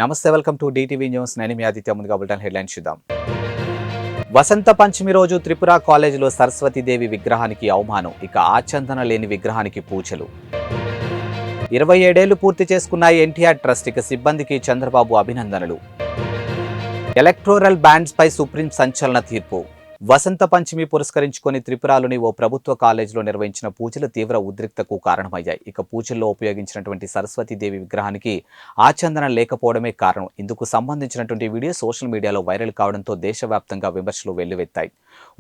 నమస్తే, welcome to DTV news. నేను మీ ఆదిత్య. ముందుగా బులెటిన్ హెడ్లైన్స్ చూద్దాం. వసంత పంచమి రోజు త్రిపుర కాలేజీలో సరస్వతీదేవి విగ్రహానికి అవమానం. ఇక ఆచందన లేని విగ్రహానికి పూజలు. 27 ఏళ్లు పూర్తి చేసుకున్న ఎన్టీఆర్ ట్రస్ట్. ఇక సిబ్బందికి చంద్రబాబు అభినందనలు. ఎలక్టోరల్ బ్యాండ్స్ పై సుప్రీం సంచలన తీర్పు. వసంత పంచమి పురస్కరించుకొని త్రిపురలోని ఓ ప్రభుత్వ కాలేజీలో నిర్వహించిన పూజలు తీవ్ర ఉద్రిక్తకు కారణమయ్యాయి. ఇక పూజల్లో ఉపయోగించినటువంటి సరస్వతీదేవి విగ్రహానికి ఆచందనం లేకపోవడమే కారణం. ఇందుకు సంబంధించినటువంటి వీడియో సోషల్ మీడియాలో వైరల్ కావడంతో దేశవ్యాప్తంగా విమర్శలు వెల్లువెత్తాయి.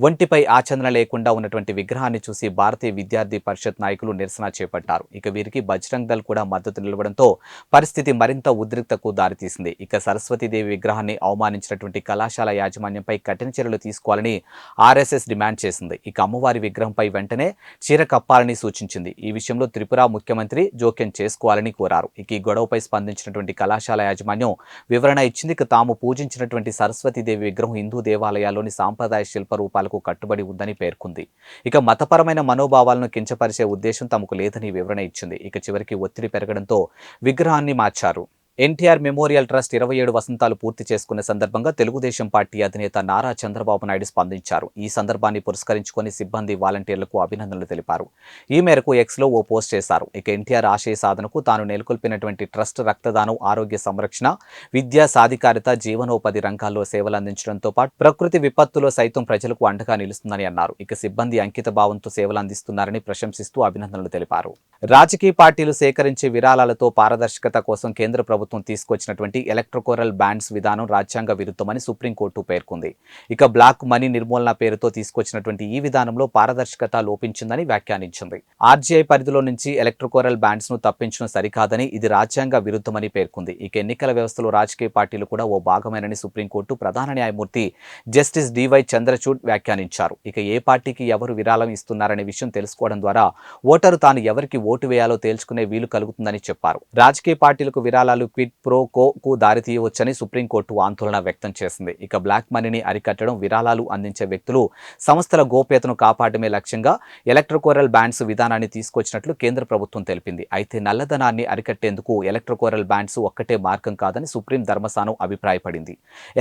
ఒంటిపై ఆచందన లేకుండా ఉన్నటువంటి విగ్రహాన్ని చూసి భారతీయ విద్యార్థి పరిషత్ నాయకులు నిరసన చేపట్టారు. ఇక వీరికి బజరంగ్ దళ్ కూడా మద్దతు నిలవడంతో పరిస్థితి మరింత ఉద్రిక్తకు దారితీసింది. ఇక సరస్వతీదేవి విగ్రహాన్ని అవమానించినటువంటి కళాశాల యాజమాన్యంపై కఠిన చర్యలు తీసుకోవాలని ఆర్ఎస్ఎస్ డిమాండ్ చేసింది. ఇక అమ్మవారి విగ్రహంపై వెంటనే చీర కప్పాలని సూచించింది. ఈ విషయంలో త్రిపుర ముఖ్యమంత్రి జోక్యం చేసుకోవాలని కోరారు. ఇక ఈ గొడవపై స్పందించినటువంటి కళాశాల యాజమాన్యం వివరణ ఇచ్చింది. ఇక తాము పూజించినటువంటి సరస్వతీదేవి విగ్రహం హిందూ దేవాలయాల్లోని సాంప్రదాయ శిల్ప రూపాలకు కట్టుబడి ఉందని పేర్కొంది. ఇక మతపరమైన మనోభావాలను కించపరిచే ఉద్దేశం తమకు లేదని వివరణ ఇచ్చింది. ఇక చివరికి ఒత్తిడి పెరగడంతో విగ్రహాన్ని మార్చారు. ఎన్టీఆర్ మెమోరియల్ ట్రస్ట్ 27 వసంతాలు పూర్తి చేసుకున్న సందర్భంగా తెలుగుదేశం పార్టీ అధినేత నారా చంద్రబాబు నాయుడు స్పందించారు. ఈ సందర్భాన్ని పురస్కరించుకొని సిబ్బంది, వాలంటీర్లకు అభినందనలు తెలిపారు. ఈ మేరకు ఎక్స్లో ఓ పోస్ట్ చేశారు. ఇక ఎన్టీఆర్ ఆశయ సాధనకు తాను నెలకొల్పినటువంటి ట్రస్ట్ రక్తదానం, ఆరోగ్య సంరక్షణ, విద్యా సాధికారిత, జీవనోపాధి రంగాల్లో సేవలు అందించడంతో పాటు ప్రకృతి విపత్తులో సైతం ప్రజలకు అండగా నిలుస్తుందని అన్నారు. ఇక సిబ్బంది అంకిత భావంతో సేవలు అందిస్తున్నారని ప్రశంసిస్తూ అభినందనలు తెలిపారు. రాజకీయ పార్టీలు సేకరించే విరాళాలతో పారదర్శకత కోసం కేంద్ర ప్రభుత్వం తీసుకొచ్చినటువంటి ఎలక్ట్రోరల్ బ్యాండ్స్ విధానం రాజ్యాంగ విరుద్ధమని సుప్రీంకోర్టు పేర్కొంది. ఇక బ్లాక్ మనీ నిర్మూలన పేరుతో తీసుకొచ్చినటువంటి ఈ విధానంలో పారదర్శకత లోపించిందని వ్యాఖ్యానించింది. ఆర్జీఐ పరిధిలో నుంచి ఎలక్ట్రోరల్ బ్యాండ్స్ ను తప్పించడం సరికాదని, ఇది రాజ్యాంగ విరుద్ధమని పేర్కొంది. ఇక ఎన్నికల వ్యవస్థలో రాజకీయ పార్టీలు కూడా ఓ భాగమేనని సుప్రీంకోర్టు ప్రధాన న్యాయమూర్తి జస్టిస్ డివై చంద్రచూడ్ వ్యాఖ్యానించారు. ఇక ఏ పార్టీకి ఎవరు విరాళం ఇస్తున్నారనే విషయం తెలుసుకోవడం ద్వారా ఓటరు తాను ఎవరికి ఓటు వేయాలో తేల్చుకునే వీలు కలుగుతుందని చెప్పారు. రాజకీయ పార్టీలకు విరాళాలు క్విడ్ ప్రో కోకు దారితీయవచ్చని సుప్రీంకోర్టు ఆందోళన వ్యక్తం చేసింది. ఇక బ్లాక్ మనీని అరికట్టడం, విరాళాలు అందించే వ్యక్తులు, సంస్థల గోప్యతను కాపాడమే లక్ష్యంగా ఎలక్ట్రోరల్ బ్యాండ్స్ విధానాన్ని తీసుకొచ్చినట్లు కేంద్ర ప్రభుత్వం తెలిపింది. అయితే నల్లధనాన్ని అరికట్టేందుకు ఎలక్ట్రోరల్ బ్యాండ్స్ ఒక్కటే మార్గం కాదని సుప్రీం ధర్మస్థానం అభిప్రాయపడింది.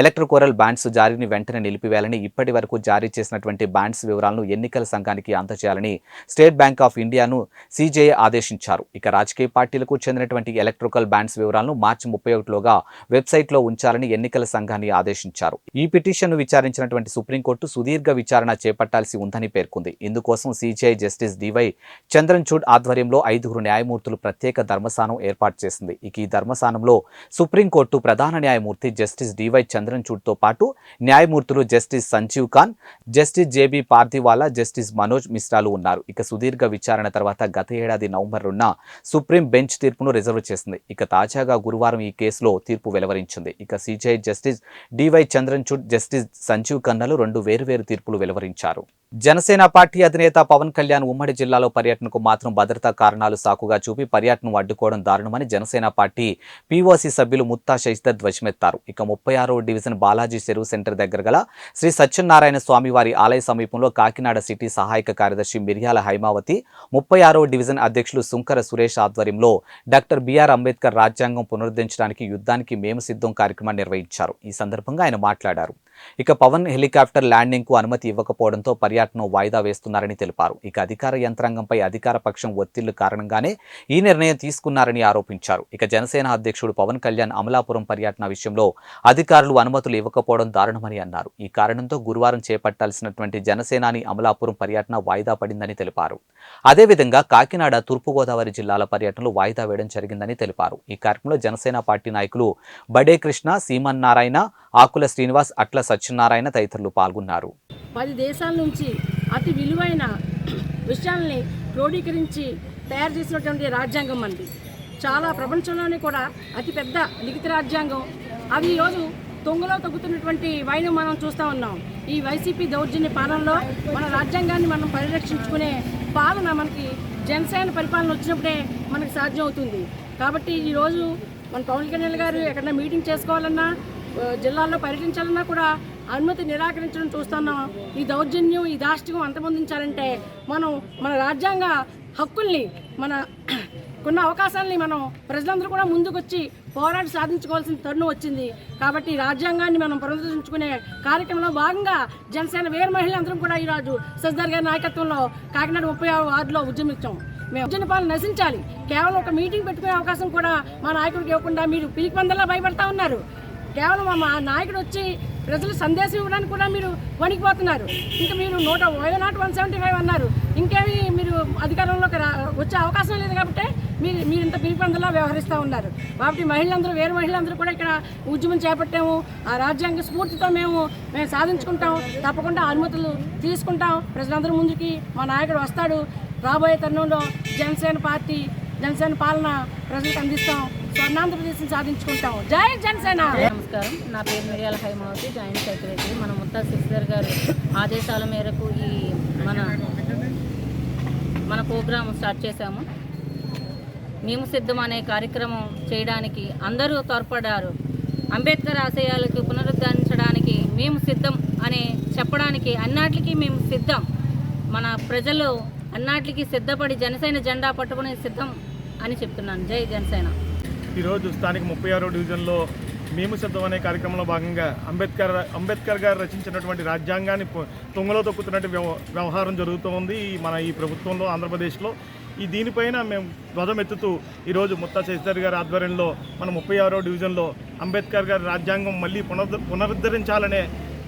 ఎలక్ట్రోరల్ బ్యాండ్స్ జారీని వెంటనే నిలిపివేయాలని, ఇప్పటి వరకు జారీ చేసినటువంటి బ్యాండ్స్ వివరాలను ఎన్నికల సంఘానికి అందజేయాలని స్టేట్ బ్యాంక్ ఆఫ్ ఇండియాను సిజేఐ ఆదేశించారు. ఇక రాజకీయ పార్టీలకు చెందినటువంటి ఎలక్ట్రోరల్ బ్యాండ్స్ వివరాలను మార్చి 31లోగా వెబ్సైట్లో ఉంచాలని ఎన్నికల సంఘాన్ని ఆదేశించారు. ఈ పిటిషన్ను విచారించినటువంటి సుప్రీంకోర్టు సుదీర్ఘ విచారణ చేపట్టాల్సి ఉందని పేర్కొంది. ఇందుకోసం సిజేఐ జస్టిస్ డివై చంద్రచూడ్ ఆధ్వర్యంలో 5 న్యాయమూర్తులు ప్రత్యేక ధర్మస్థానం ఏర్పాటు చేసింది. ఇక ఈ ధర్మస్థానంలో సుప్రీంకోర్టు ప్రధాన న్యాయమూర్తి జస్టిస్ డివై చంద్రచూడ్తో పాటు న్యాయమూర్తులు justice Sanjiv Khan, justice JB Pardiwala, justice Manoj మిశ్రాలు ఉన్నారు. ఇక సుదీర్ఘ విచారణ తర్వాత గత ఏడాది నవంబర్ 2న సుప్రీం బెంచ్ తీర్పును రిజర్వ్ చేసింది. ఇక తాజాగా గురువారం ఈ కేసులో తీర్పు వెలువరించింది. ఇక CJI justice DY Chandrachud, justice Sanjiv ఖన్నాలు 2 వేర్వేరు తీర్పులు వెలువరించారు. జనసేన పార్టీ అధినేత పవన్ కళ్యాణ్ ఉమ్మడి జిల్లాలో పర్యటనకు మాత్రం భద్రతా కారణాలు సాకుగా చూపి పర్యటనను అడ్డుకోవడం దారుణమని జనసేన పార్టీ పీఓసీ సభ్యులు ముత్తా శశిధర్ ధ్వజమెత్తారు. ఇక 36వ డివిజన్ బాలాజీ చెరువు సెంటర్ దగ్గర గల శ్రీ సత్యనారాయణ స్వామివారి ఆలయ సమీపంలో కాకినాడ సిటీ సహాయక కార్యదర్శి మిర్యాల హైమావతి, 36వ డివిజన్ అధ్యక్షులు సుంకర సురేష్ ఆధ్వర్యంలో డాక్టర్ బిఆర్ అంబేద్కర్ రాజ్యాంగం పునరుద్ధరించడానికి యుద్ధానికి మేము సిద్ధం కార్యక్రమాన్ని నిర్వహించారు. ఈ సందర్భంగా ఆయన మాట్లాడారు. ఇక పవన్ హెలికాప్టర్ ల్యాండింగ్ కు అనుమతి ఇవ్వకపోవడంతో పర్యటన వాయిదా వేస్తున్నారని తెలిపారు. ఇక అధికార యంత్రాంగంపై అధికార పక్షం ఒత్తిళ్లు కారణంగానే ఈ నిర్ణయం తీసుకున్నారని ఆరోపించారు. ఇక జనసేన అధ్యక్షుడు పవన్ కళ్యాణ్ అమలాపురం పర్యటన విషయంలో అధికారులు అనుమతులు ఇవ్వకపోవడం దారుణమని అన్నారు. ఈ కారణంతో గురువారం చేపట్టాల్సినటువంటి జనసేనాని అమలాపురం పర్యటన వాయిదా పడిందని తెలిపారు. అదేవిధంగా కాకినాడ, తూర్పుగోదావరి జిల్లాల పర్యటనలు వాయిదా వేయడం జరిగిందని తెలిపారు. ఈ కార్యక్రమంలో జనసేన పార్టీ నాయకులు బడే కృష్ణ, సీమన్నారాయణ, ఆకుల శ్రీనివాస్, అట్ల సత్యనారాయణ తదితరులు పాల్గొన్నారు. 10 దేశాల నుంచి అతి విలువైన విషయాల్ని క్రోడీకరించి తయారు చేసినటువంటి రాజ్యాంగం అండి. చాలా ప్రపంచంలోనే కూడా అతిపెద్ద లిఖిత రాజ్యాంగం. అది ఈరోజు తొంగలో తగ్గుతున్నటువంటి వైనం మనం చూస్తూ ఉన్నాం. ఈ వైసీపీ దౌర్జన్య పాలనలో మన రాజ్యాంగాన్ని మనం పరిరక్షించుకునే పాలన మనకి జనసేన పరిపాలన వచ్చినప్పుడే మనకి సాధ్యం అవుతుంది. కాబట్టి ఈరోజు మన పవన్ కళ్యాణ్ గారు ఎక్కడైనా మీటింగ్ చేసుకోవాలన్నా, జిల్లాల్లో పర్యటించాలన్నా కూడా అనుమతి నిరాకరించడం చూస్తున్నాం. ఈ దౌర్జన్యం, ఈ దాష్టికం అంతమొందించాలంటే మనం మన రాజ్యాంగ హక్కుల్ని, మన కొన్ని అవకాశాలని మనం ప్రజలందరూ కూడా ముందుకొచ్చి పోరాడి సాధించుకోవాల్సిన తరుణం వచ్చింది. కాబట్టి రాజ్యాంగాన్ని మనం పునరుద్ధరించుకునే కార్యక్రమంలో భాగంగా జనసేన వీర మహిళలందరం కూడా ఈరోజు శశిధర్ గారి నాయకత్వంలో కాకినాడ 36వ వార్డులో ఉద్యమించాం. మేము ఉద్యమ పాలన నశించాలి. కేవలం ఒక మీటింగ్ పెట్టుకునే అవకాశం కూడా మా నాయకుడికి ఇవ్వకుండా మీరు పిరికి పందల్లా భయపడతా ఉన్నారు. కేవలం మా నాయకుడు వచ్చి ప్రజలు సందేశం ఇవ్వడానికి కూడా మీరు వణికిపోతున్నారు. ఇంకా మీరు 175 అన్నారు. ఇంకేమి మీరు అధికారంలోకి వచ్చే అవకాశం లేదు కాబట్టి మీరు ఇంత పిరిపందలా వ్యవహరిస్తూ ఉన్నారు. కాబట్టి మహిళలందరూ వేరే మహిళలందరూ కూడా ఇక్కడ ఉద్యమం చేపట్టాము. ఆ రాజ్యాంగ స్ఫూర్తితో మేము సాధించుకుంటాం. తప్పకుండా అనుమతులు తీసుకుంటాం. ప్రజలందరూ ముందుకి మా నాయకుడు వస్తాడు. రాబోయే తరుణంలో జనసేన పాలన ప్రజలకు అందిస్తాం. స్వర్ణాంధ్రప్రదేశ్ని సాధించుకుంటాం. జై జనసేన. నమస్కారం, నా పేరు మిర్యాల హైమావతి, జాయింట్ సెక్రటరీ. మన ముత్తా శశిధర్ గారు ఆదేశాల మేరకు ఈ మన ప్రోగ్రాం స్టార్ట్ చేశాము. మేము సిద్ధం అనే కార్యక్రమం చేయడానికి అందరూ తోడ్పడ్డారు. అంబేద్కర్ ఆశయాలకు పునరుద్ధరించడానికి మేము సిద్ధం అని చెప్పడానికి అన్నిటికీ మేము సిద్ధం. మన ప్రజలు అన్నిటికీ సిద్ధపడి జనసేన జెండా పట్టుకుని సిద్ధం అని చెప్తున్నాను. జై జనసేన. ఈరోజు స్థానిక 36వ డివిజన్లో మేము సిద్ధం అనే కార్యక్రమంలో భాగంగా అంబేద్కర్ గారు రచించినటువంటి రాజ్యాంగాన్ని తుంగలో తొక్కుతున్నట్టు వ్యవహారం జరుగుతూ ఉంది ఈ ప్రభుత్వంలో, ఆంధ్రప్రదేశ్లో. దీనిపైన మేము ధ్వజమెత్తుతూ ఈరోజు ముత్తా శశిధర్ గారి ఆధ్వర్యంలో మన 36వ డివిజన్లో అంబేద్కర్ గారి రాజ్యాంగం మళ్ళీ పునరుద్ధరించాలనే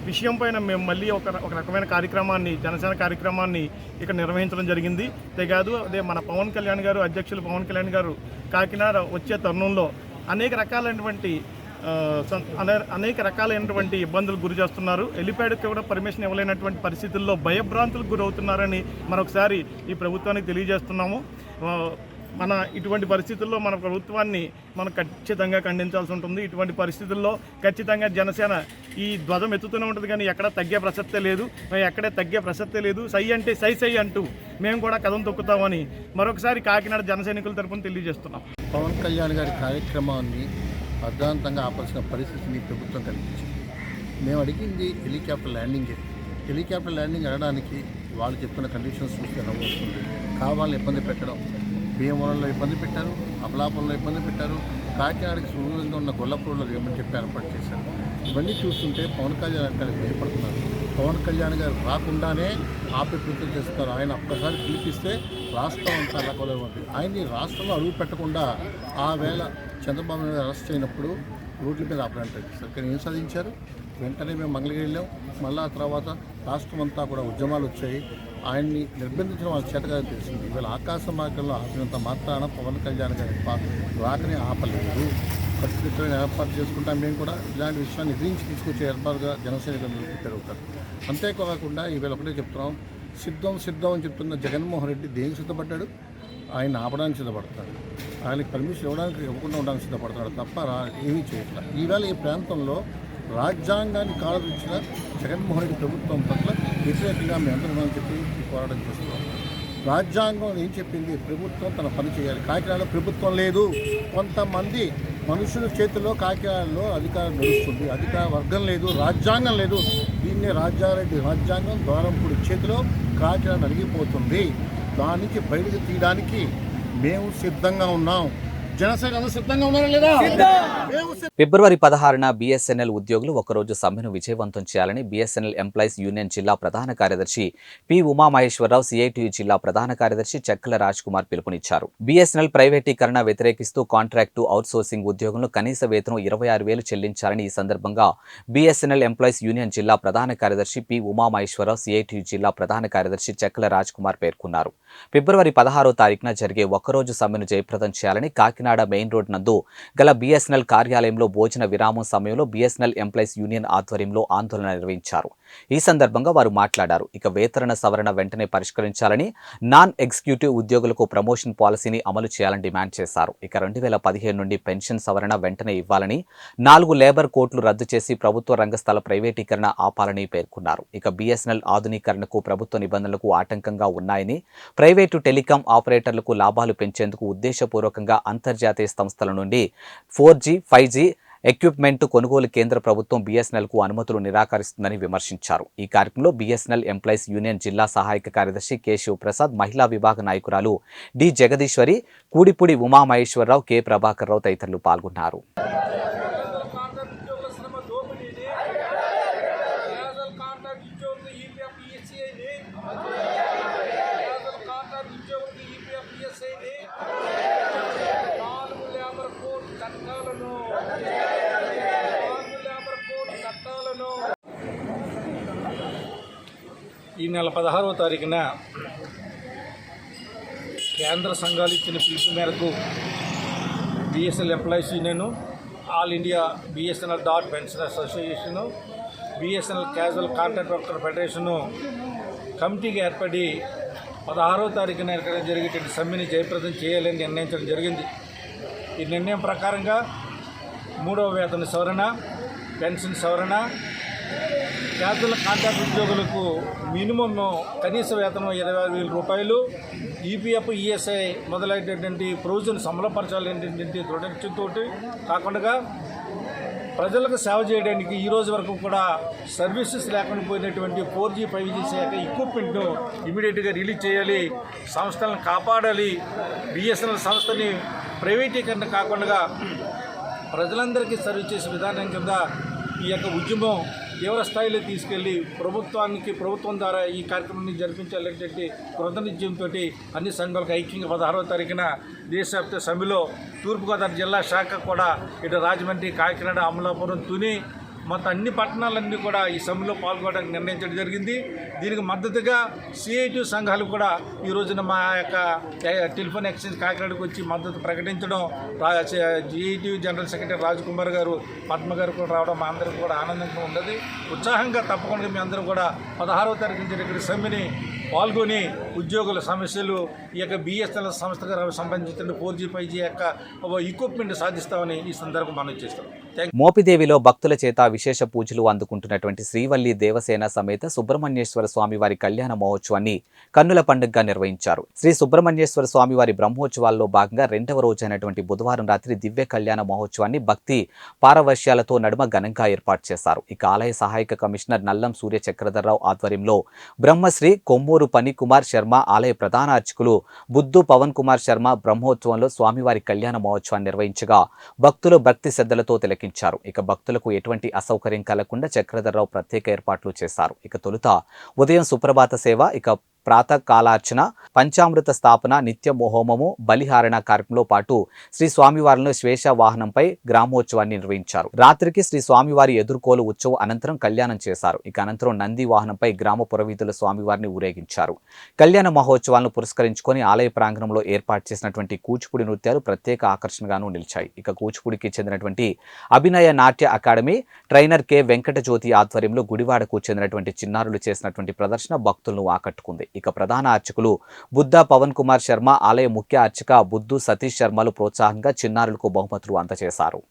విషయం పైన మేము మళ్ళీ ఒక రకమైన కార్యక్రమాన్ని, జనసేన కార్యక్రమాన్ని ఇక్కడ నిర్వహించడం జరిగింది. అంతేకాదు అదే మన పవన్ కళ్యాణ్ గారు, అధ్యక్షులు పవన్ కళ్యాణ్ గారు కాకినాడ వచ్చే తరుణంలో అనేక రకాలైనటువంటి ఇబ్బందులు గురి చేస్తున్నారు. హెలిప్యాడ్కి కూడా పర్మిషన్ ఇవ్వలేనటువంటి పరిస్థితుల్లో భయభ్రాంతులకు గురవుతున్నారని మరొకసారి ఈ ప్రభుత్వానికి తెలియజేస్తున్నాము. ఇటువంటి పరిస్థితుల్లో మన ప్రభుత్వాన్ని మనం ఖచ్చితంగా ఖండించాల్సి ఉంటుంది. ఇటువంటి పరిస్థితుల్లో ఖచ్చితంగా జనసేన ఈ ధ్వజం ఎత్తుతూనే ఉంటుంది, కానీ ఎక్కడ తగ్గే ప్రసక్తే లేదు. సై అంటే సై అంటూ మేము కూడా కథం తొక్కుతామని మరొకసారి కాకినాడ జన సైనికుల తరపున తెలియజేస్తున్నాం. పవన్ కళ్యాణ్ గారి కార్యక్రమాన్ని అర్ధాంతంగా ఆపాల్సిన పరిస్థితిని ప్రభుత్వం కల్పించింది. మేము అడిగింది హెలికాప్టర్ ల్యాండింగ్ అనడానికి వాళ్ళు చెప్పిన కండిషన్స్ చూస్తే నవ్వుతుంది. కావాలని ఇబ్బంది పెట్టడం, భీమవరంలో ఇబ్బంది పెట్టారు, అమలాపురంలో ఇబ్బంది పెట్టారు, కాకినాడకి సుదూరంగా ఉన్న గొల్లపూర్లో ఏమని చెప్పి ఏర్పాటు చేశారు. ఇవన్నీ చూస్తుంటే పవన్ కళ్యాణ్ గారికి భయపడుతున్నారు. పవన్ కళ్యాణ్ గారు రాకుండానే ఆపే ప్రయత్నం చేస్తారు. ఆయన ఒక్కసారి పిలిపిస్తే రాష్ట్రం అంతా అల్లకొల్ల ఉంటుంది. ఆయన్ని రాష్ట్రంలో అడుగు పెట్టకుండా ఆ వేళ చంద్రబాబు నాయుడు అరెస్ట్ అయినప్పుడు రోడ్ల మీద ఆపడానికి చేస్తారు. కానీ ఏం సాధించారు? వెంటనే మేము మంగళగిరి వెళ్ళాం. మళ్ళీ ఆ తర్వాత రాష్ట్రం అంతా కూడా ఉద్యమాలు వచ్చాయి. ఆయన్ని నిర్బంధించడం వాళ్ళ చేతగా తెలిసింది. ఇవాళ ఆకాశ మార్గంలో ఆపినంత మాత్రాన పవన్ కళ్యాణ్ గారి రాకనే ఆపలేదు. ఖచ్చితంగా ఏర్పాటు చేసుకుంటాం. మేము కూడా ఇలాంటి విషయాన్ని ఎదిరించి తీసుకొచ్చే ఏర్పాటుగా జనసైనికులు పెరుగుతారు. అంతేకాకుండా ఈవేళ ఒకటే చెప్తున్నాం, సిద్ధం అని చెప్తున్న జగన్మోహన్ రెడ్డి దేనికి సిద్ధపడ్డాడు? ఆయన ఆపడానికి సిద్ధపడతాడు. ఆయనకి పర్మిషన్ ఇవ్వకుండా ఉండడానికి సిద్ధపడతాడు తప్ప ఏమీ చేయట్లేదు. ఈవేళ ఈ ప్రాంతంలో రాజ్యాంగాన్ని కాలరించిన జగన్మోహన్ రెడ్డి ప్రభుత్వం పట్ల వ్యతిరేకంగా మేము అందరం చెప్పి పోరాటం చేస్తున్నాం. రాజ్యాంగం ఏం చెప్పింది? ప్రభుత్వం తన పని చేయాలి. కాకినాడలో ప్రభుత్వం లేదు. కొంతమంది మనుషుల చేతిలో కాకినాడలో అధికారం నడుస్తుంది. అధికార వర్గం లేదు, రాజ్యాంగం లేదు. దీన్నే రాజ్యారెడ్డి రాజ్యాంగం ద్వారంపూడి చేతిలో కాకినాడ అడిగిపోతుంది. దాని నుంచి బయటకు తీయడానికి మేము సిద్ధంగా ఉన్నాం. జనసేన సిద్ధంగా ఉన్నారా లేదా? ఫిబ్రవరి 16న బీఎస్ఎన్ఎల్ ఉద్యోగులు ఒకరోజు సమ్మెను విజయవంతం చేయాలని బీఎస్ఎన్ఎల్ ఎంప్లాయీస్ యూనియన్ జిల్లా ప్రధాన కార్యదర్శి పి ఉమామహేశ్వరరావు, సిఐటియు జిల్లా ప్రధాన కార్యదర్శి చెక్కల రాజ్ కుమార్ పిలుపునిచ్చారు. బీఎస్ఎన్ఎల్ ప్రైవేటీకరణ వ్యతిరేకిస్తూ కాంట్రాక్టు అవుట్సోర్సింగ్ ఉద్యోగులను కనీస వేతనం 26,000 చెల్లించాలని ఈ సందర్భంగా బీఎస్ఎన్ఎల్ ఎంప్లాయీస్ యూనియన్ జిల్లా ప్రధాన కార్యదర్శి పి ఉమామహేశ్వరరావు, సిఐటియు జిల్లా ప్రధాన కార్యదర్శి చెక్కల రాజ్ కుమార్ పేర్కొన్నారు. ఫిబ్రవరి 16వ తారీఖున జరిగే ఒక్కరోజు సమ్మెను జయప్రదం చేయాలని కాకినాడ మెయిన్ రోడ్ నందు గల బీఎస్ఎన్ఎల్ కార్యాలయంలో భోజన విరామం సమయంలో బీఎస్ఎన్ఎల్ ఎంప్లాయీస్ యూనియన్ ఆధ్వర్యంలో ఆందోళన నిర్వహించారు. ఈ సందర్భంగా వారు మాట్లాడారు. ఇక వేతన సవరణ వెంటనే పరిష్కరించాలని, నాన్ ఎగ్జిక్యూటివ్ ఉద్యోగులకు ప్రమోషన్ పాలసీని అమలు చేయాలని డిమాండ్ చేశారు. ఇక 2015 నుండి పెన్షన్ సవరణ వెంటనే ఇవ్వాలని, 4 లేబర్ కోడ్లు రద్దు చేసి ప్రభుత్వ రంగ స్థల ప్రైవేటీకరణ ఆపాలని పేర్కొన్నారు. ఇక బీఎస్ఎన్ఎల్ ఆధునీకరణకు ప్రభుత్వ నిబంధనలకు ఆటంకంగా ఉన్నాయని, ప్రైవేటు టెలికాం ఆపరేటర్లకు లాభాలు పెంచేందుకు ఉద్దేశపూర్వకంగా అంతర్జాతీయ సంస్థల నుండి 4G, 5G ఎక్విప్మెంట్ కొనుగోలు కేంద్ర ప్రభుత్వం BSNLకు అనుమతులు నిరాకరిస్తుందని విమర్శించారు. ఈ కార్యక్రమంలో BSNL ఎంప్లాయీస్ యూనియన్ జిల్లా సహాయక కార్యదర్శి కె శివప్రసాద్, మహిళా విభాగ నాయకురాలు డి జగదీశ్వరి, కూడిపూడి ఉమామహేశ్వరరావు, కె ప్రభాకర్ రావు తదితరులు పాల్గొన్నారు. ఈ నెల 16వ తారీఖున కేంద్ర సంఘాలు ఇచ్చిన పిలుపు మేరకు BSNL employees union, all India BSNL pension association, BSNL casual contract worker federation కమిటీగా ఏర్పడి 16వ తారీఖున జరిగేటువంటి సమ్మెని జయప్రదం చేయాలని నిర్ణయించడం జరిగింది. ఈ నిర్ణయం ప్రకారంగా 3వ వేతన సవరణ, పెన్షన్ సవరణ, క్యాజువల్ కాంట్రాక్ట్ ఉద్యోగులకు మినిమం కనీస వేతనం 26,000 రూపాయలు, EPF, ESI మొదలైనటువంటి ప్రొవిజన్స్ అమలుపరచాలనేటువంటి దృఢనిశ్చయంతో కాకుండా ప్రజలకు సేవ చేయడానికి ఈ రోజు వరకు కూడా సర్వీసెస్ లేకుండా పోయినటువంటి 4G, 5G శాఖ ఎక్విప్మెంట్ను ఇమీడియట్గా రిలీజ్ చేయాలి, సంస్థలను కాపాడాలి, BSNL సంస్థని ప్రైవేటీకరణ కాకుండా ప్రజలందరికీ సర్వీస్ చేసే విధానం కింద ఈ యొక్క ఉద్యమం తీవ్ర స్థాయిలో తీసుకెళ్లి ప్రభుత్వం ద్వారా ఈ కార్యక్రమాన్ని జరిపించాలనేటువంటి కృతనిశ్చయంతో అన్ని సంఘాలకు ఐక్యంగా 16వ తారీఖున దేశవ్యాప్త సమ్మెలో తూర్పుగోదావరి జిల్లా శాఖ కూడా ఇటు రాజమండ్రి, కాకినాడ, అమలాపురం, తుని మొత్తం అన్ని పట్టణాలన్నీ కూడా ఈ సమ్మెలో పాల్గొనడానికి నిర్ణయించడం జరిగింది. దీనికి మద్దతుగా CITU సంఘాలు కూడా ఈ రోజున మా యొక్క టెలిఫోన్ ఎక్స్చేంజ్ కాకినాడకు వచ్చి మద్దతు ప్రకటించడం, CITU జనరల్ సెక్రటరీ రాజ్కుమార్ గారు, పద్మ గారు కూడా రావడం మా అందరికీ కూడా ఆనందంగా ఉన్నది. ఉత్సాహంగా తప్పకుండా మీ అందరూ కూడా 16వ తారీఖున జరిగిన సమ్మెని పాల్గొని ఉద్యోగుల సమస్యలు, ఈ యొక్క BSNL సంస్థకు సంబంధించిన 4G, 5G యొక్క ఎక్విప్మెంట్ సాధిస్తామని ఈ సందర్భం మనం చేస్తాం. మోపిదేవిలో భక్తుల చేత విశేష పూజలు అందుకుంటున్నటువంటి శ్రీవల్లి దేవసేన సమేత సుబ్రహ్మణ్యేశ్వర స్వామివారి కళ్యాణ మహోత్సవాన్ని కన్నుల పండుగగా నిర్వహించారు. శ్రీ సుబ్రహ్మణ్యేశ్వర స్వామివారి బ్రహ్మోత్సవాల్లో భాగంగా 2వ రోజైనటువంటి బుధవారం రాత్రి దివ్య కళ్యాణ మహోత్సవాన్ని భక్తి పారవశ్యాలతో నడుమ ఘనంగా ఏర్పాటు చేశారు. ఇక ఆలయ సహాయక కమిషనర్ నల్లం సూర్య చక్రధర్రావు ఆధ్వర్యంలో బ్రహ్మశ్రీ కొమ్మూరు పనికుమార్ శర్మ, ఆలయ ప్రధాన అర్చకులు బుద్ధు పవన్ కుమార్ శర్మ బ్రహ్మోత్సవంలో స్వామివారి కళ్యాణ మహోత్సవాన్ని నిర్వహించగా భక్తులు భక్తి శ్రద్ధలతో తిలకించారు. ఇక భక్తులకు ఎటువంటి అసౌకర్యం కలగకుండా చక్రధర్రావు ప్రత్యేక ఏర్పాట్లు చేశారు. ఇక తొలుత ఉదయం సుప్రభాత సేవ, ఇక ప్రాతకాలార్చన, పంచామృత స్థాపన, నిత్య హోమము, బలిహారణ కార్యక్రమంలో పాటు శ్రీ స్వామివారిని శేష వాహనంపై గ్రామోత్సవాన్ని నిర్వహించారు. రాత్రికి శ్రీ స్వామివారి ఎదుర్కోలు ఉత్సవం అనంతరం కళ్యాణం చేశారు. ఇక అనంతరం నంది వాహనంపై గ్రామ పురవీధుల స్వామివారిని ఊరేగించారు. కళ్యాణ మహోత్సవాలను పురస్కరించుకొని ఆలయ ప్రాంగణంలో ఏర్పాటు చేసినటువంటి కూచిపూడి నృత్యాలు ప్రత్యేక ఆకర్షణగాను నిలిచాయి. ఇక కూచిపూడికి చెందినటువంటి అభినయ నాట్య అకాడమీ ట్రైనర్ కె వెంకటజ్యోతి ఆధ్వర్యంలో గుడివాడకు చెందినటువంటి చిన్నారులు చేసినటువంటి ప్రదర్శన భక్తులను ఆకట్టుకుంది. ఇక ప్రధాన అర్చకులు బుద్ధ పవన్ కుమార్ శర్మ, ఆలయ ముఖ్య అర్చక బుద్ధు సతీష్ శర్మలు ప్రోత్సాహంగా చిన్నారులకు బహుమతులు అందజేశారు.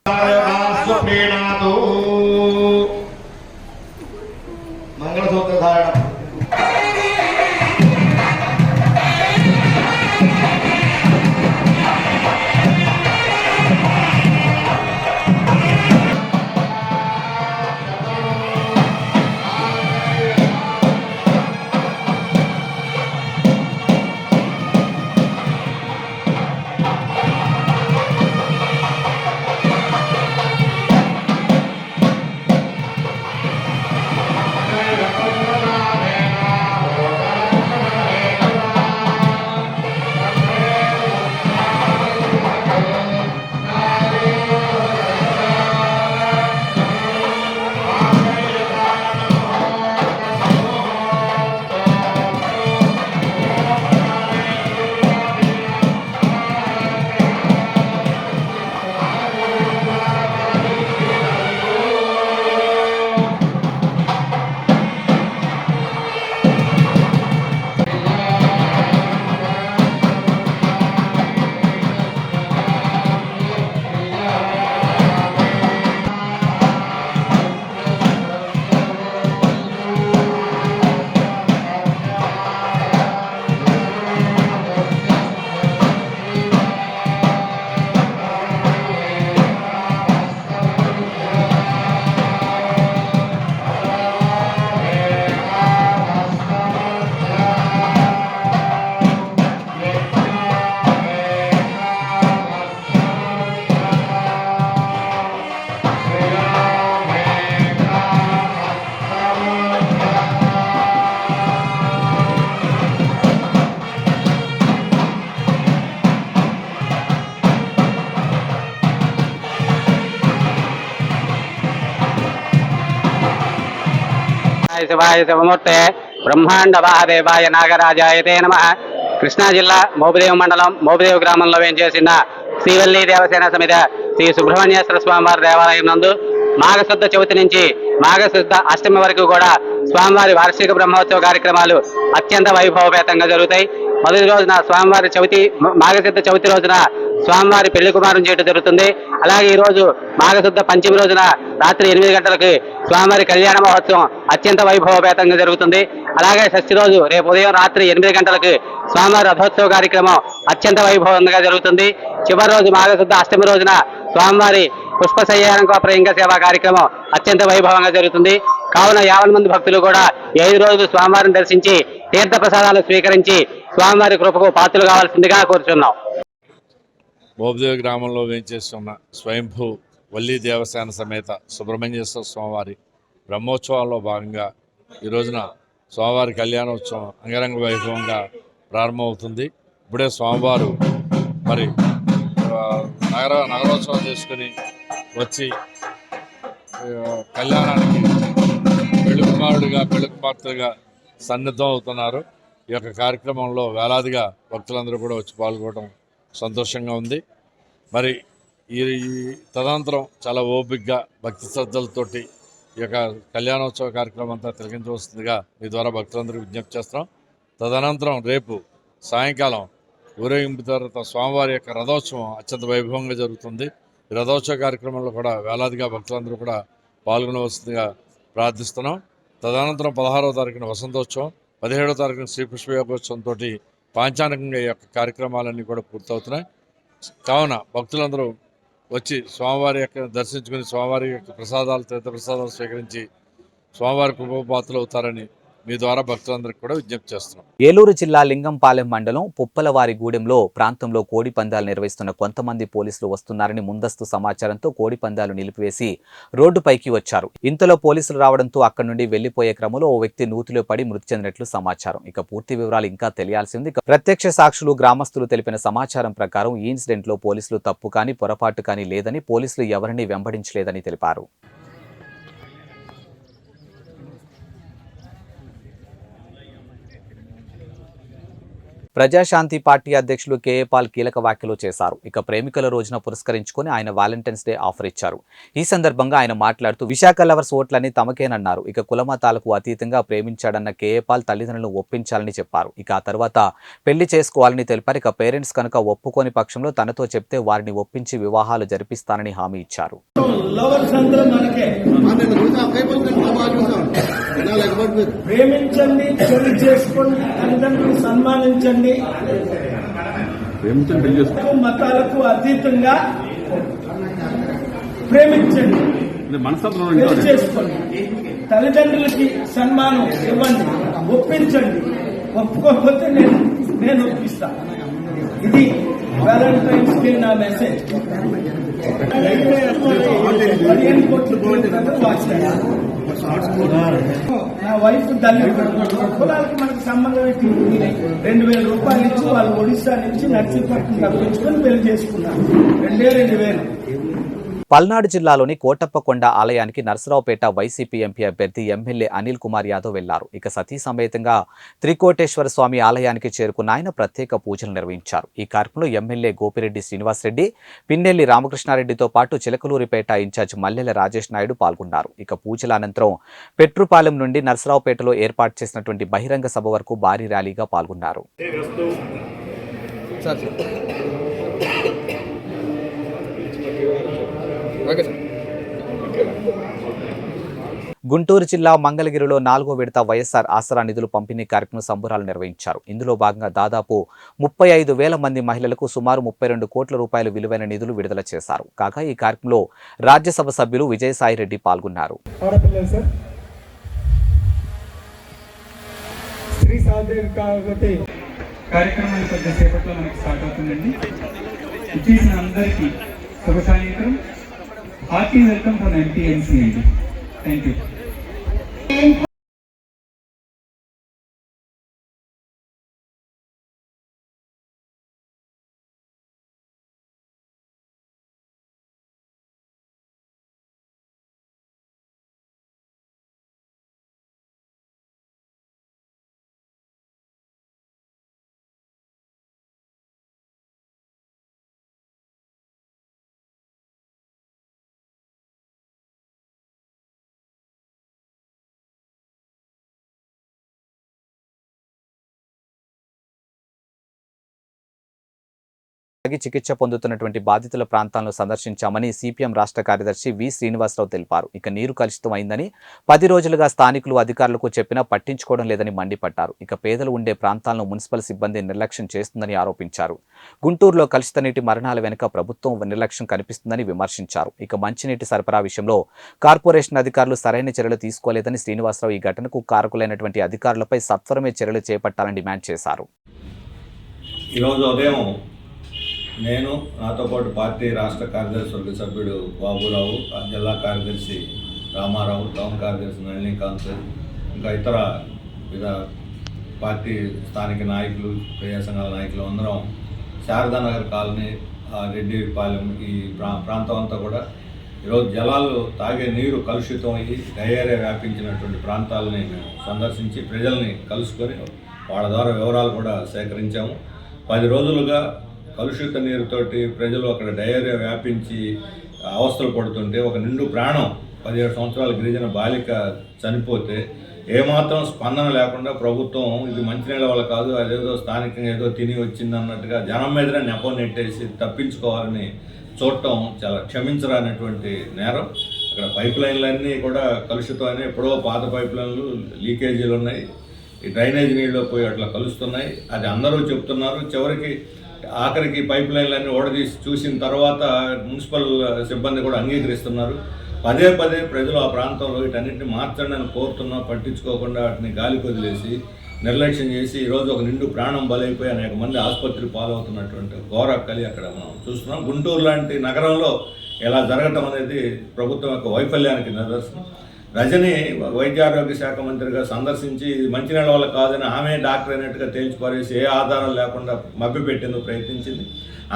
శివాయ శివమూర్తే బ్రహ్మాండ మహాదేవాయ నాగరాజాయతే నమః. కృష్ణా జిల్లా మోపిదేవి మండలం మోపిదేవి గ్రామంలో వేంచేసిన శ్రీవల్లి దేవసేన సమిత శ్రీ సుబ్రహ్మణ్యేశ్వర స్వామివారి దేవాలయం నందు మాఘశుద్ధ చవితి నుంచి మాఘశుద్ధ అష్టమి వరకు కూడా స్వామివారి వార్షిక బ్రహ్మోత్సవ కార్యక్రమాలు అత్యంత వైభవపేతంగా జరుగుతాయి. మొదటి రోజున స్వామివారి చవితి, మాఘశుద్ధ చవితి రోజున స్వామివారి పెళ్లి కుమారం చేయడం జరుగుతుంది. అలాగే ఈ రోజు మాఘశుద్ధ పంచమి రోజున రాత్రి 8 గంటలకు స్వామివారి కళ్యాణ మహోత్సవం అత్యంత వైభవపేతంగా జరుగుతుంది. అలాగే షష్ఠి రోజు రేపు ఉదయం రాత్రి 8 గంటలకు స్వామివారి రథోత్సవ కార్యక్రమం అత్యంత వైభవంగా జరుగుతుంది. చివరి రోజు మాఘశుద్ధ అష్టమి రోజున స్వామివారి పుష్ప సయ్యాలంక ప్రియంక సేవా కార్యక్రమం అత్యంత వైభవంగా జరుగుతుంది. కావున 50 మంది భక్తులు కూడా 5 రోజులు స్వామివారిని దర్శించి తీర్థ ప్రసాదాలు స్వీకరించి స్వామివారి కృపకు పాత్రలు కావాల్సిందిగా కోరుచున్నాం. మోపిదేవి గ్రామంలో వేంచేస్తున్న స్వయంభూ వల్లి దేవసేన సమేత సుబ్రహ్మణ్యేశ్వర స్వామివారి బ్రహ్మోత్సవాల్లో భాగంగా ఈ రోజున స్వామివారి కళ్యాణోత్సవం అంగరంగ వైభవంగా ప్రారంభమవుతుంది. ఇప్పుడే స్వామివారు మరి నగరోత్సవం చేసుకుని వచ్చి కళ్యాణానికి పెళ్లి కుమారుడిగా పెళ్లి కుమార్తెగా సన్నిద్ధం అవుతున్నారు. ఈ యొక్క కార్యక్రమంలో వేలాదిగా భక్తులందరూ కూడా వచ్చి పాల్గొనడం సంతోషంగా ఉంది. మరి ఈ తదనంతరం చాలా ఓపికగా భక్తి శ్రద్ధలతోటి ఈ యొక్క కళ్యాణోత్సవ కార్యక్రమం అంతా తిలకించవలసిందిగా మీ ద్వారా భక్తులందరూ విజ్ఞప్తి చేస్తున్నాం. తదనంతరం రేపు సాయంకాలం ఊరేగింపు తర్వాత స్వామివారి యొక్క రథోత్సవం అత్యంత వైభవంగా జరుగుతుంది. ఈ రథోత్సవ కార్యక్రమంలో కూడా వేలాదిగా భక్తులందరూ కూడా పాల్గొనవలసిందిగా ప్రార్థిస్తున్నాం. తదనంతరం 16వ తారీఖున వసంతోత్సవం, 17వ తారీఖున శ్రీ పుష్పయోగోత్సవంతో పాంచానికంగా ఈ యొక్క కార్యక్రమాలన్నీ కూడా పూర్తవుతున్నాయి. కావున భక్తులందరూ వచ్చి స్వామివారి యొక్క దర్శించుకుని స్వామివారి యొక్క ప్రసాదాలు, తీర్థ ప్రసాదాలు స్వీకరించి స్వామివారి కృపపాత్రలు అవుతారని మీ ద్వారా భక్తులందరికీ కూడా విజ్ఞప్తి చేస్తున్నాం. ఏలూరు జిల్లా లింగంపాలెం మండలం పుప్పలవారిగూడెంలో ప్రాంతంలో కోడి పందాలు నిర్వహిస్తున్న కొంతమంది పోలీసులు వస్తున్నారని ముందస్తు సమాచారంతో కోడి పందాలు నిలిపివేసి రోడ్డుపైకి వచ్చారు. ఇంతలో పోలీసులు రావడంతో అక్కడి నుండి వెళ్లిపోయే క్రమంలో ఓ వ్యక్తి నూతిలో పడి మృతి చెందినట్లు సమాచారం. ఇక పూర్తి వివరాలు ఇంకా తెలియాల్సి ఉంది. ప్రత్యక్ష సాక్షులు, గ్రామస్తులు తెలిపిన సమాచారం ప్రకారం ఈ ఇన్సిడెంట్ లో పోలీసులు తప్పు కానీ పొరపాటు కానీ లేదని, పోలీసులు ఎవరిని వెంబడించలేదని తెలిపారు. ప్రజాశాంతి పార్టీ అధ్యక్షులు కేఏ పాల్ కీలక వ్యాఖ్యలు చేశారు. ఇక ప్రేమికుల రోజున పురస్కరించుకొని ఆయన వాలంటైన్స్ డే ఆఫర్ ఇచ్చారు. ఈ సందర్భంగా ఆయన మాట్లాడుతూ విశాఖ లవర్స్ ఓట్లని తమకేనన్నారు. ఇక కులమతాలకు అతీతంగా ప్రేమించాడన్న కేఏ పాల్ తల్లిదండ్రులను ఒప్పించాలని చెప్పారు. ఇక ఆ తర్వాత పెళ్లి చేసుకోవాలని తెలిపారు. ఇక పేరెంట్స్ కనుక ఒప్పుకోని పక్షంలో తనతో చెప్తే వారిని ఒప్పించి వివాహాలు జరిపిస్తానని హామీ ఇచ్చారు. ప్రేమించండి, పెళ్లి చేసుకోండి, తల్లిదండ్రులను సన్మానించండి, మతాలకు అతీతంగా ప్రేమించండి, పెళ్లి చేసుకోండి, తల్లిదండ్రులకి సన్మానం ఇవ్వండి, ఒప్పించండి. ఒప్పుకోకపోతే నేను ఒప్పిస్తాను. ఇది వ్యాలంటైన్స్ డే నా మెసేజ్. 15 కోట్లు నా వైఫ్ తల్లి కులాలకి మనకు సంబంధం ఏంటి? 2000 రూపాయలు ఇచ్చి వాళ్ళు ఒడిశా నుంచి నర్సీపట్నం తప్పించుకొని పెళ్లి చేసుకున్నారు. 2000. పల్నాడు జిల్లాలోని కోటప్పకొండ ఆలయానికి నర్సరావుపేట వైసీపీ ఎంపీ అభ్యర్థి ఎమ్మెల్యే అనిల్ కుమార్ యాదవ్ వెళ్లారు. ఇక సతీ సమేతంగా త్రికోటేశ్వర స్వామి ఆలయానికి చేరుకున్న ఆయన ప్రత్యేక పూజలు నిర్వహించారు. ఈ కార్యక్రమంలో ఎమ్మెల్యే గోపిరెడ్డి శ్రీనివాసరెడ్డి, పిన్నెల్లి రామకృష్ణారెడ్డితో పాటు చిలకలూరిపేట ఇన్ఛార్జ్ మల్లెల రాజేష్ నాయుడు పాల్గొన్నారు. ఇక పూజల అనంతరం పెట్రుపాలెం నుండి నర్సరావుపేటలో ఏర్పాటు చేసినటువంటి బహిరంగ సభ వరకు భారీ ర్యాలీగా పాల్గొన్నారు. గుంటూరు జిల్లా మంగళగిరిలో 4వ విడత వైఎస్ఆర్ ఆసరా నిధులు పంపిణీ కార్యక్రమం సంబరాలు నిర్వహించారు. ఇందులో భాగంగా దాదాపు 35,000 మంది మహిళలకు సుమారు 32 కోట్ల రూపాయల విలువైన నిధులు విడుదల చేశారు. కాగా ఈ కార్యక్రమంలో రాజ్యసభ సభ్యులు విజయసాయిరెడ్డి పాల్గొన్నారు. Hearty welcome from MPNC. Thank you. చికిత్స పొందుతున్నటువంటి బాధితుల ప్రాంతాలను సందర్శించామని సిపిఎం రాష్ట్ర కార్యదర్శి వి శ్రీనివాసరావు తెలిపారు. ఇక నీరు కలుషితం అయిందని 10 రోజులుగా స్థానికులు అధికారులకు చెప్పినా పట్టించుకోవడం లేదని మండిపడ్డారు. ఇక పేదలు ఉండే ప్రాంతాలను మున్సిపల్ సిబ్బంది నిర్లక్ష్యం చేస్తుందని ఆరోపించారు. గుంటూరులో కలుషిత నీటి మరణాల వెనుక ప్రభుత్వం నిర్లక్ష్యం కనిపిస్తుందని విమర్శించారు. ఇక మంచినీటి సరఫరా విషయంలో కార్పొరేషన్ అధికారులు సరైన చర్యలు తీసుకోలేదని శ్రీనివాసరావు ఈ ఘటనకు కారకులైనటువంటి అధికారులపై సత్వరమే చర్యలు చేపట్టాలని డిమాండ్ చేశారు. ఈరోజు ఉదయం నేను, నాతో పాటు పార్టీ రాష్ట్ర కార్యదర్శి వర్గ సభ్యుడు బాబురావు, జిల్లా కార్యదర్శి రామారావు, టౌన్ కార్యదర్శి నళినీకాంత్, ఇంకా ఇతర పార్టీ స్థానిక నాయకులు, ప్రజా సంఘాల నాయకులు అందరం శారదానగర్ కాలనీ, రెడ్డిపాలెం ఈ ప్రాంతం అంతా కూడా ఈరోజు జలాలు తాగే నీరు కలుషితం అయ్యి డయేరియా వ్యాపించినటువంటి ప్రాంతాలని మేము సందర్శించి ప్రజల్ని కలుసుకొని వాళ్ళ ద్వారా వివరాలు కూడా సేకరించాము. 10 రోజులుగా కలుషిత నీరుతోటి ప్రజలు అక్కడ డయేరియా వ్యాపించి అవస్థలు పడుతుంటే ఒక నిండు ప్రాణం 17 సంవత్సరాల గిరిజన బాలిక చనిపోతే ఏమాత్రం స్పందన లేకుండా ప్రభుత్వం ఇది మంచినీళ్ళ వల్ల కాదు, అదేదో స్థానికంగా ఏదో తిని వచ్చింది అన్నట్టుగా జనం మీదనే నెపం నెట్టేసి తప్పించుకోవాలని చూడటం చాలా క్షమించరానటువంటి నేరం. అక్కడ పైప్ లైన్లన్నీ కూడా కలుషితమైన ఎప్పుడో పాత పైప్ లైన్లు లీకేజీలు ఉన్నాయి. ఈ డ్రైనేజ్ నీళ్ళు పోయి అట్లా కలుస్తున్నాయి. అది అందరూ చెప్తున్నారు. చివరికి ఆఖరికి పైప్ లైన్లన్నీ ఓడదీసి చూసిన తర్వాత మున్సిపల్ సిబ్బంది కూడా అంగీకరిస్తున్నారు. పదే ప్రజలు ఆ ప్రాంతంలో వీటన్నింటినీ మార్చండి అని కోరుతున్నా పట్టించుకోకుండా వాటిని గాలికి వదిలేసి నిర్లక్ష్యం చేసి ఈరోజు ఒక నిండు ప్రాణం బలైపోయి అనేక మంది ఆసుపత్రి పాలవుతున్నటువంటి ఘోర కలి అక్కడ మనం చూస్తున్నాం. గుంటూరు లాంటి నగరంలో ఇలా జరగటం అనేది ప్రభుత్వం యొక్క వైఫల్యానికి నిదర్శనం. రజని వైద్యారోగ్య శాఖ మంత్రిగా సందర్శించి ఇది మంచినీళ్ళ వల్ల కాదని ఆమె డాక్టర్ అయినట్టుగా తేల్చిపారేసి ఏ ఆధారం లేకుండా మభ్యపెట్టేందుకు ప్రయత్నించింది.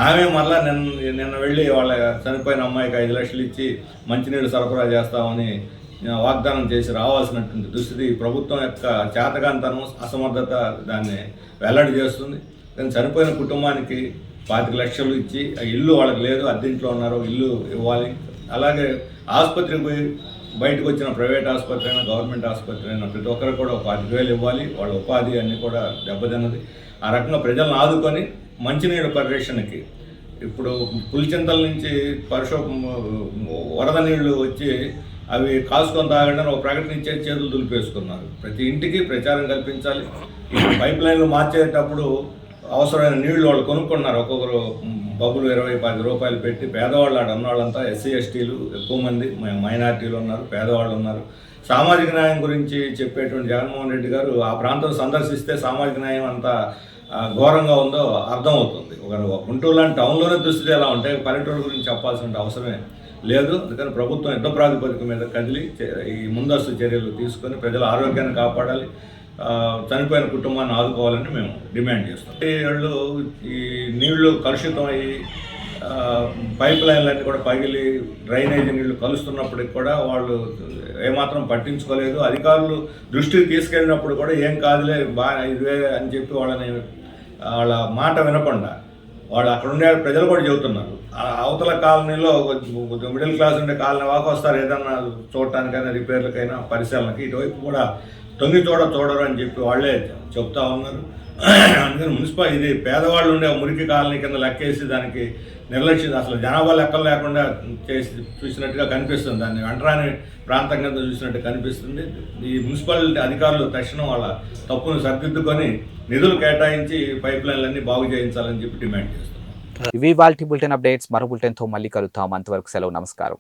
ఆమె మళ్ళా నిన్న వెళ్ళి వాళ్ళ చనిపోయిన అమ్మాయికి 5 లక్షలు ఇచ్చి మంచినీళ్ళు సరఫరా చేస్తామని వాగ్దానం చేసి రావాల్సినటువంటి దుస్థితి ప్రభుత్వం యొక్క చేతగాంతనం, అసమర్థత దాన్ని వెల్లడి చేస్తుంది. కానీ చనిపోయిన కుటుంబానికి 25 లక్షలు ఇచ్చి ఇల్లు వాళ్ళకి లేదు, అద్దెంట్లో ఉన్నారు, ఇల్లు ఇవ్వాలి. అలాగే ఆసుపత్రికి పోయి బయటకు వచ్చిన ప్రైవేట్ ఆసుపత్రి అయినా గవర్నమెంట్ ఆసుపత్రి అయినా ప్రతి ఒక్కరు కూడా 25,000 ఇవ్వాలి. వాళ్ళ ఉపాధి అన్నీ కూడా దెబ్బతిన్నది. ఆ రకంగా ప్రజలను ఆదుకొని మంచినీళ్ళ పరిరక్షణకి ఇప్పుడు పులిచింతల నుంచి వరద నీళ్లు వచ్చి అవి కాసుకొని తాగండి ఒక ప్రకటన ఇచ్చే చేతులు దులిపేసుకున్నారు. ప్రతి ఇంటికి ప్రచారం కల్పించాలి. ఈ పైప్ లైన్లు మార్చేటప్పుడు అవసరమైన నీళ్లు వాళ్ళు కొనుక్కున్నారు. ఒక్కొక్కరు బబ్బులు 20-10 రూపాయలు పెట్టి పేదవాళ్ళు ఆడ ఉన్నవాళ్ళంతా ఎస్సీ ఎస్టీలు ఎక్కువ మంది, మైనార్టీలు ఉన్నారు, పేదవాళ్ళు ఉన్నారు. సామాజిక న్యాయం గురించి చెప్పేటువంటి జగన్మోహన్ రెడ్డి గారు ఆ ప్రాంతం సందర్శిస్తే సామాజిక న్యాయం అంతా ఘోరంగా ఉందో అర్థమవుతుంది. ఒక గుంటూరు లాంటి టౌన్లోనే దుస్థితి ఎలా ఉంటే పల్లెటూరు గురించి చెప్పాల్సిన అవసరమే లేదు. అందుకని ప్రభుత్వం యుద్ధ ప్రాతిపదిక మీద కదిలి ఈ ముందస్తు చర్యలు తీసుకొని ప్రజల ఆరోగ్యాన్ని కాపాడాలి, చనిపోయిన కుటుంబాన్ని ఆదుకోవాలని మేము డిమాండ్ చేస్తాం. వాళ్ళు ఈ నీళ్లు కలుషితమయ్యి పైప్ లైన్లన్నీ కూడా పగిలి డ్రైనేజీ నీళ్లు కలుస్తున్నప్పటికి కూడా వాళ్ళు ఏమాత్రం పట్టించుకోలేదు. అధికారులు దృష్టికి తీసుకెళ్ళినప్పుడు కూడా ఏం కాదులే బాగా ఇదే అని చెప్పి వాళ్ళ మాట వినకుండా వాళ్ళు అక్కడ ఉండే ప్రజలు కూడా చెబుతున్నారు. అవతల కాలనీలో మిడిల్ క్లాస్ ఉండే కాలనీ వాకు వస్తారు ఏదన్నా చూడటానికైనా రిపేర్లకైనా పరిశీలనకి, ఇటువైపు కూడా తొంగి చూడరు అని చెప్పి వాళ్ళే చెప్తా ఉన్నారు. అందుకని మున్సిపల్ ఇది పేదవాళ్ళు ఉండే మురికి కాలనీ కింద లెక్కేసి దానికి నిర్లక్ష్యం, అసలు జనాభా లెక్కలు లేకుండా చేసి చూసినట్టుగా కనిపిస్తుంది. దాన్ని అంటరాని ప్రాంతం కింద చూసినట్టు కనిపిస్తుంది. ఈ మున్సిపాలిటీ అధికారులు తక్షణం వాళ్ళ తప్పును సరిదిద్దుకొని నిధులు కేటాయించి పైప్ లైన్లన్నీ బాగు చేయించాలని చెప్పి డిమాండ్ చేస్తున్నాం. ఇవి వాల్టీ బులెటిన్ అప్డేట్స్. మరో బులెటిన్తో మళ్ళీ కలుద్దాం. అంతవరకు సెలవు. నమస్కారం.